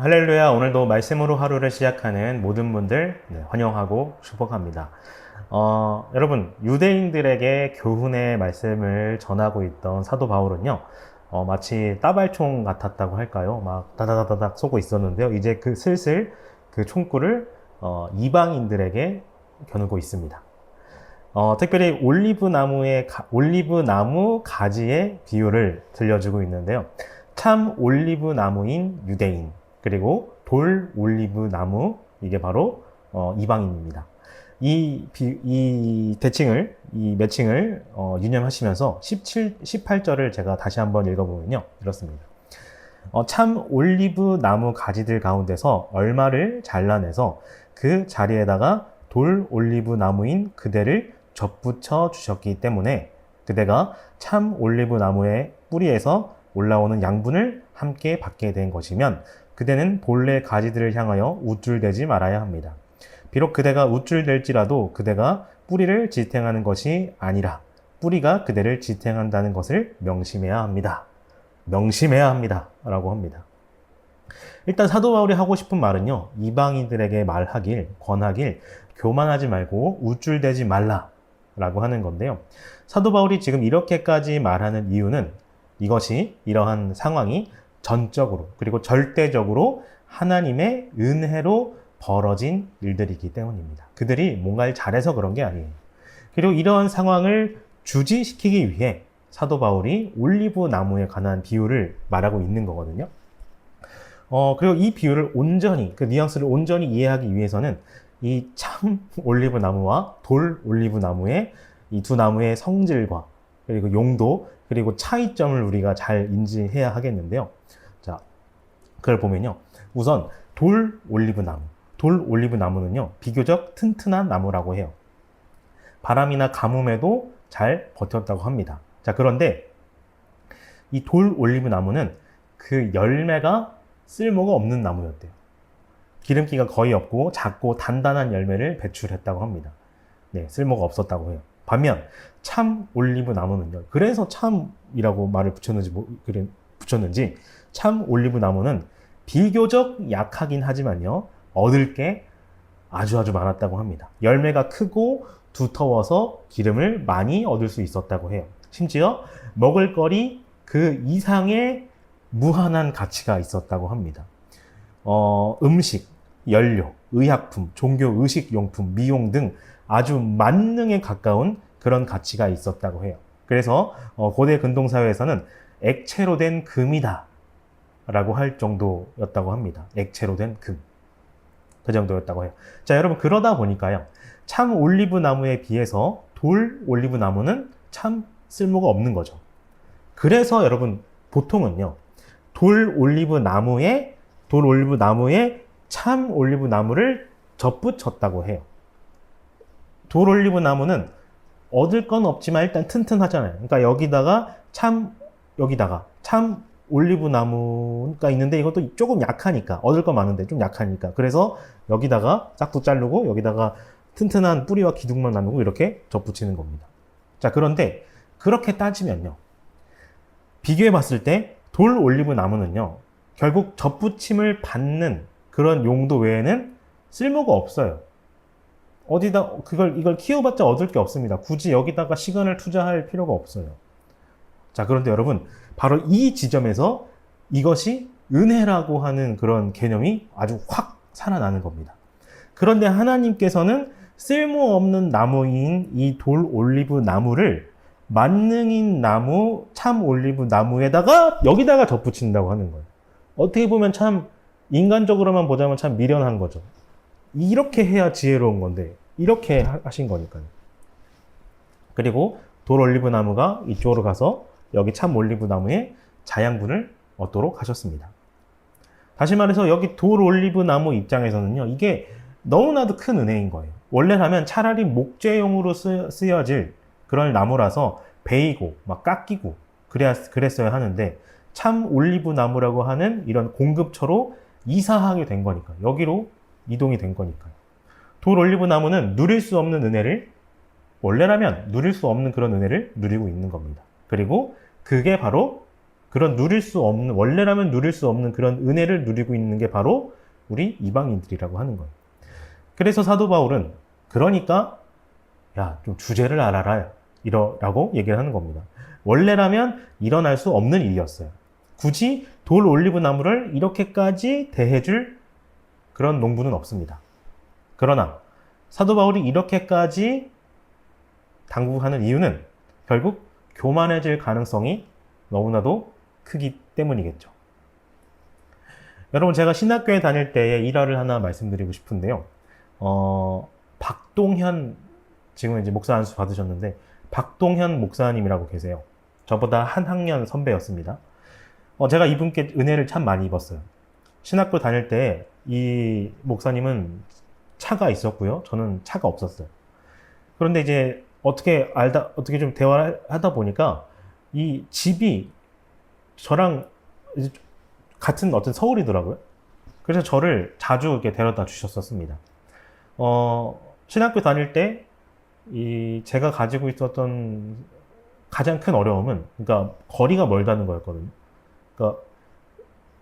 할렐루야. 오늘도 말씀으로 하루를 시작하는 모든 분들 환영하고 축복합니다. 여러분, 유대인들에게 교훈의 말씀을 전하고 있던 사도 바울은요, 마치 따발총 같았다고 할까요? 막 다다다다닥 쏘고 있었는데요. 이제 슬슬 그 총구를 이방인들에게 겨누고 있습니다. 특별히 올리브 나무 가지의 비유를 들려주고 있는데요. 참 올리브 나무인 유대인, 그리고 돌 올리브 나무, 이게 바로 이방인입니다. 이 매칭을 유념하시면서 18절을 제가 다시 한번 읽어보면요, 이렇습니다. 참 올리브 나무 가지들 가운데서 얼마를 잘라내서 그 자리에다가 돌 올리브 나무인 그대를 접붙여 주셨기 때문에 그대가 참 올리브 나무의 뿌리에서 올라오는 양분을 함께 받게 된 것이면 그대는 본래 가지들을 향하여 우쭐대지 말아야 합니다. 비록 그대가 우쭐댈지라도 그대가 뿌리를 지탱하는 것이 아니라 뿌리가 그대를 지탱한다는 것을 명심해야 합니다. 명심해야 합니다. 라고 합니다. 일단 사도 바울이 하고 싶은 말은요, 이방인들에게 권하길 교만하지 말고 우쭐대지 말라 라고 하는 건데요. 사도 바울이 지금 이렇게까지 말하는 이유는 이러한 상황이 전적으로 그리고 절대적으로 하나님의 은혜로 벌어진 일들이기 때문입니다. 그들이 뭔가를 잘해서 그런 게 아니에요. 그리고 이러한 상황을 주지시키기 위해 사도 바울이 올리브 나무에 관한 비유를 말하고 있는 거거든요. 그리고 이 비유를 그 뉘앙스를 온전히 이해하기 위해서는 이 참 올리브 나무와 돌 올리브 나무의 이 두 나무의 성질과 그리고 용도, 그리고 차이점을 우리가 잘 인지해야 하겠는데요. 자, 그걸 보면요. 우선 돌 올리브 나무는요, 비교적 튼튼한 나무라고 해요. 바람이나 가뭄에도 잘 버텼다고 합니다. 자, 그런데 이 돌 올리브 나무는 그 열매가 쓸모가 없는 나무였대요. 기름기가 거의 없고 작고 단단한 열매를 배출했다고 합니다. 네, 쓸모가 없었다고 해요. 반면 참 올리브 나무는요. 그래서 참이라고 말을 붙였는지 참 올리브 나무는 비교적 약하긴 하지만요. 얻을 게 아주 많았다고 합니다. 열매가 크고 두터워서 기름을 많이 얻을 수 있었다고 해요. 심지어 먹을거리 그 이상의 무한한 가치가 있었다고 합니다. 음식, 연료, 의약품, 종교 의식용품, 미용 등 아주 만능에 가까운 그런 가치가 있었다고 해요. 그래서 고대 근동사회에서는 액체로 된 금이다 라고 할 정도였다고 합니다. 액체로 된 금. 그 정도였다고 해요. 자, 여러분, 그러다 보니까요, 참 올리브 나무에 비해서 돌 올리브 나무는 참 쓸모가 없는 거죠. 그래서 여러분, 보통은요, 돌 올리브 나무에 참 올리브 나무를 접붙였다고 해요. 돌 올리브 나무는 얻을 건 없지만 일단 튼튼하잖아요. 그러니까 여기다가 참 올리브 나무가 있는데 이것도 조금 약하니까, 얻을 건 많은데 좀 약하니까, 그래서 여기다가 싹도 자르고 여기다가 튼튼한 뿌리와 기둥만 나누고 이렇게 접붙이는 겁니다. 자, 그런데 그렇게 따지면요, 비교해 봤을 때 돌 올리브 나무는요, 결국 접붙임을 받는 그런 용도 외에는 쓸모가 없어요. 이걸 키워봤자 얻을 게 없습니다. 굳이 여기다가 시간을 투자할 필요가 없어요. 자, 그런데 여러분, 바로 이 지점에서 이것이 은혜라고 하는 그런 개념이 아주 확 살아나는 겁니다. 그런데 하나님께서는 쓸모없는 나무인 이 돌 올리브 나무를 만능인 나무, 참 올리브 나무에다가 여기다가 덧붙인다고 하는 거예요. 어떻게 보면 참 인간적으로만 보자면 참 미련한 거죠. 이렇게 해야 지혜로운 건데 이렇게 하신 거니까요. 그리고 돌 올리브 나무가 이쪽으로 가서 여기 참 올리브 나무에 자양분을 얻도록 하셨습니다. 다시 말해서 여기 돌 올리브 나무 입장에서는요, 이게 너무나도 큰 은혜인 거예요. 원래라면 차라리 목재용으로 쓰여질 그런 나무라서 베이고 막 깎이고 그랬어야 하는데, 참 올리브 나무라고 하는 이런 공급처로 이사하게 된 거니까, 여기로 이동이 된 거니까요. 돌 올리브 나무는 누릴 수 없는 은혜를, 원래라면 누릴 수 없는 그런 은혜를 누리고 있는 겁니다. 그리고 그게 바로 그런 누릴 수 없는, 원래라면 누릴 수 없는 그런 은혜를 누리고 있는 게 바로 우리 이방인들이라고 하는 거예요. 그래서 사도 바울은 그러니까 야, 좀 주제를 알아라 이러라고 얘기를 하는 겁니다. 원래라면 일어날 수 없는 일이었어요. 굳이 돌 올리브 나무를 이렇게까지 대해줄 그런 농부는 없습니다. 그러나 사도 바울이 이렇게까지 당부하는 이유는 결국 교만해질 가능성이 너무나도 크기 때문이겠죠. 여러분, 제가 신학교에 다닐 때의 일화를 하나 말씀드리고 싶은데요. 박동현, 지금 이제 목사 안수 받으셨는데, 박동현 목사님이라고 계세요. 저보다 한 학년 선배였습니다. 제가 이분께 은혜를 참 많이 입었어요. 신학교 다닐 때 이 목사님은 차가 있었고요. 저는 차가 없었어요. 그런데 이제 어떻게 좀 대화를 하다 보니까 이 집이 저랑 이제 같은 어떤 서울이더라고요. 그래서 저를 자주 이렇게 데려다 주셨었습니다. 신학교 다닐 때 제가 가지고 있었던 가장 큰 어려움은, 그러니까 거리가 멀다는 거였거든요. 그러니까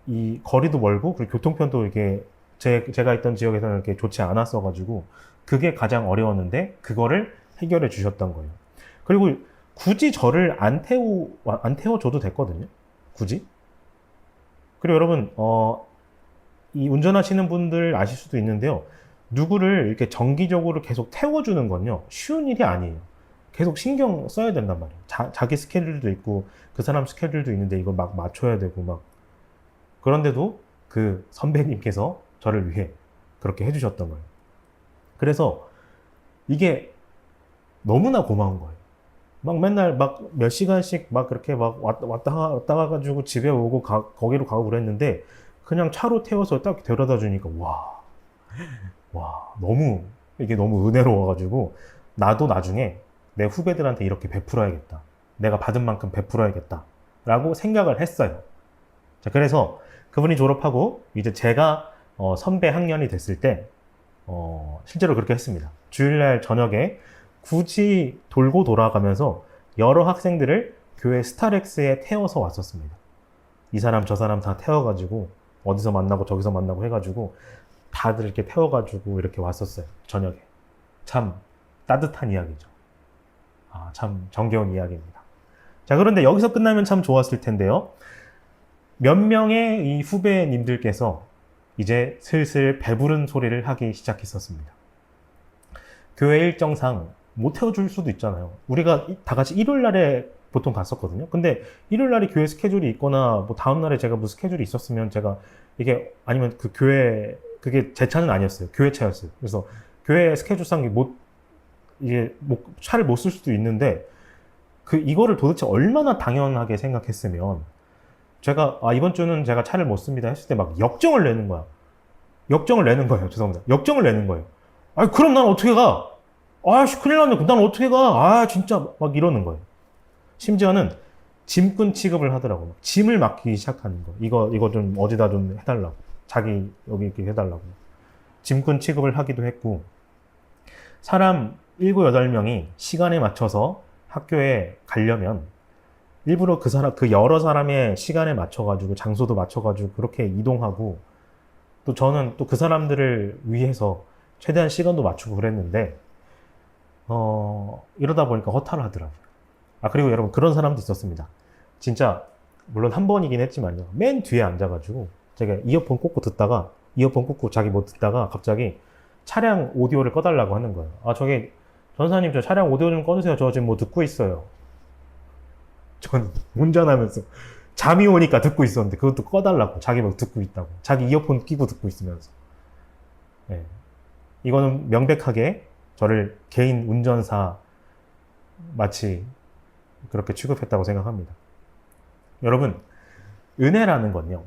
이 거리도 멀고, 그리고 교통편도 이게 제가 있던 지역에서는 이렇게 좋지 않았어가지고, 그게 가장 어려웠는데, 그거를 해결해 주셨던 거예요. 그리고 굳이 저를 안 태워줘도 됐거든요. 굳이. 그리고 여러분, 이 운전하시는 분들 아실 수도 있는데요. 누구를 이렇게 정기적으로 계속 태워주는 건요, 쉬운 일이 아니에요. 계속 신경 써야 된단 말이에요. 자기 스케줄도 있고, 그 사람 스케줄도 있는데 이걸 막 맞춰야 되고, 막. 그런데도 그 선배님께서 저를 위해 그렇게 해주셨던 거예요. 그래서 이게 너무나 고마운 거예요. 막 맨날 막 몇 시간씩 막 그렇게 막 왔다 가가지고 집에 오고 거기로 가고 그랬는데, 그냥 차로 태워서 딱 데려다 주니까, 이게 너무 은혜로워가지고, 나도 나중에 내 후배들한테 이렇게 베풀어야겠다. 내가 받은 만큼 베풀어야겠다. 라고 생각을 했어요. 자, 그래서 그분이 졸업하고, 이제 제가 선배 학년이 됐을 때, 실제로 그렇게 했습니다. 주일날 저녁에 굳이 돌고 돌아가면서 여러 학생들을 교회 스타렉스에 태워서 왔었습니다. 이 사람 저 사람 다 태워가지고, 어디서 만나고 저기서 만나고 해가지고, 다들 이렇게 태워가지고 이렇게 왔었어요. 저녁에. 참 따뜻한 이야기죠. 참 정겨운 이야기입니다. 자, 그런데 여기서 끝나면 참 좋았을 텐데요. 몇 명의 이 후배님들께서 이제 슬슬 배부른 소리를 하기 시작했었습니다. 교회 일정상 못 태워줄 수도 있잖아요. 우리가 다 같이 일요일 날에 보통 갔었거든요. 근데 일요일 날에 교회 스케줄이 있거나, 뭐 다음 날에 제가 무슨 스케줄이 있었으면 아니면 그 교회, 그게 제 차는 아니었어요. 교회 차였어요. 그래서 교회 스케줄상 차를 못 쓸 수도 있는데, 이거를 도대체 얼마나 당연하게 생각했으면, 제가, 이번 주는 제가 차를 못 씁니다 했을 때 막 역정을 내는 거야. 죄송합니다. 역정을 내는 거예요. 그럼 난 어떻게 가? 큰일 났네. 난 어떻게 가? 진짜. 막 이러는 거예요. 심지어는 짐꾼 취급을 하더라고요. 짐을 맡기기 시작하는 거. 이거 좀 어디다 좀 해달라고. 자기 여기 이렇게 해달라고. 짐꾼 취급을 하기도 했고, 사람 7, 8명이 시간에 맞춰서 학교에 가려면 일부러 그 여러 사람의 시간에 맞춰가지고, 장소도 맞춰가지고 그렇게 이동하고, 또 저는 또 그 사람들을 위해서 최대한 시간도 맞추고 그랬는데, 이러다 보니까 허탈을 하더라고요. 그리고 여러분, 그런 사람도 있었습니다. 진짜, 물론 한 번이긴 했지만요. 맨 뒤에 앉아가지고, 제가 이어폰 꽂고 자기 못 듣다가 갑자기 차량 오디오를 꺼달라고 하는 거예요. 저기, 전사님, 저 차량 오디오 좀 꺼주세요. 저 지금 뭐 듣고 있어요. 전 운전하면서 잠이 오니까 듣고 있었는데, 그것도 꺼달라고. 자기 뭐 듣고 있다고. 자기 이어폰 끼고 듣고 있으면서. 네. 이거는 명백하게 저를 개인 운전사 마치 그렇게 취급했다고 생각합니다. 여러분, 은혜라는 건요,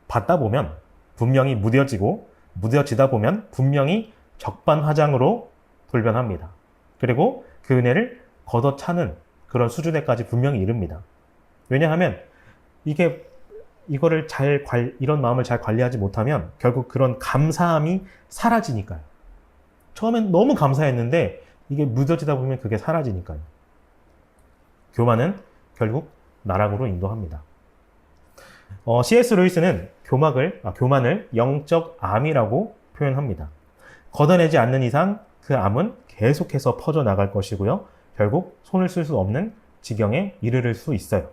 받다 보면 분명히 무뎌지다 보면 분명히 적반하장으로 돌변합니다. 그리고 그 은혜를 걷어차는 그런 수준에까지 분명히 이릅니다. 왜냐하면 이런 마음을 잘 관리하지 못하면 결국 그런 감사함이 사라지니까요. 처음엔 너무 감사했는데 이게 무뎌지다 보면 그게 사라지니까요. 교만은 결국 나락으로 인도합니다. C.S. 루이스는 교만을 영적 암이라고 표현합니다. 걷어내지 않는 이상 그 암은 계속해서 퍼져나갈 것이고요. 결국 손을 쓸 수 없는 지경에 이르를 수 있어요.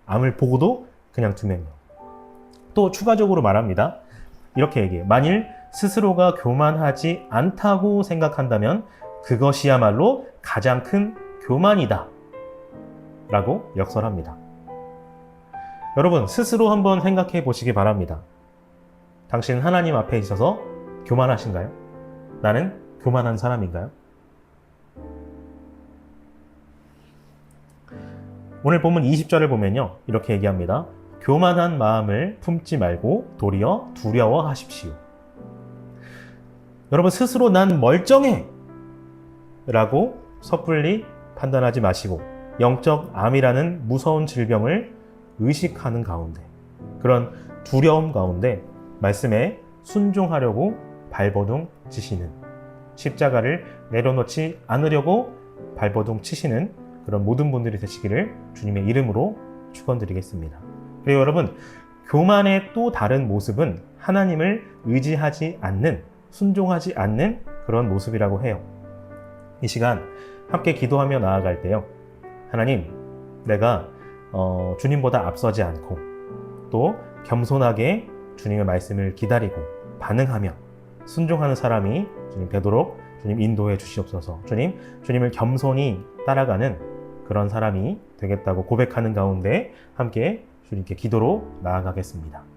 암을 보고도 그냥 두면요. 또 추가적으로 말합니다. 이렇게 얘기해요. 만일 스스로가 교만하지 않다고 생각한다면 그것이야말로 가장 큰 교만이다. 라고 역설합니다. 여러분, 스스로 한번 생각해 보시기 바랍니다. 당신은 하나님 앞에 있어서 교만하신가요? 나는 교만한 사람인가요? 오늘 본문 20절을 보면요. 이렇게 얘기합니다. 교만한 마음을 품지 말고 도리어 두려워하십시오. 여러분, 스스로 난 멀쩡해! 라고 섣불리 판단하지 마시고 영적 암이라는 무서운 질병을 의식하는 가운데, 그런 두려움 가운데 말씀에 순종하려고 발버둥 치시는, 십자가를 내려놓지 않으려고 발버둥 치시는 그런 모든 분들이 되시기를 주님의 이름으로 축원드리겠습니다. 그리고 여러분, 교만의 또 다른 모습은 하나님을 의지하지 않는, 순종하지 않는 그런 모습이라고 해요. 이 시간 함께 기도하며 나아갈 때요. 하나님, 내가 주님보다 앞서지 않고 또 겸손하게 주님의 말씀을 기다리고 반응하며 순종하는 사람이 주님 되도록 주님 인도해 주시옵소서. 주님을 겸손히 따라가는 그런 사람이 되겠다고 고백하는 가운데 함께 주님께 기도로 나아가겠습니다.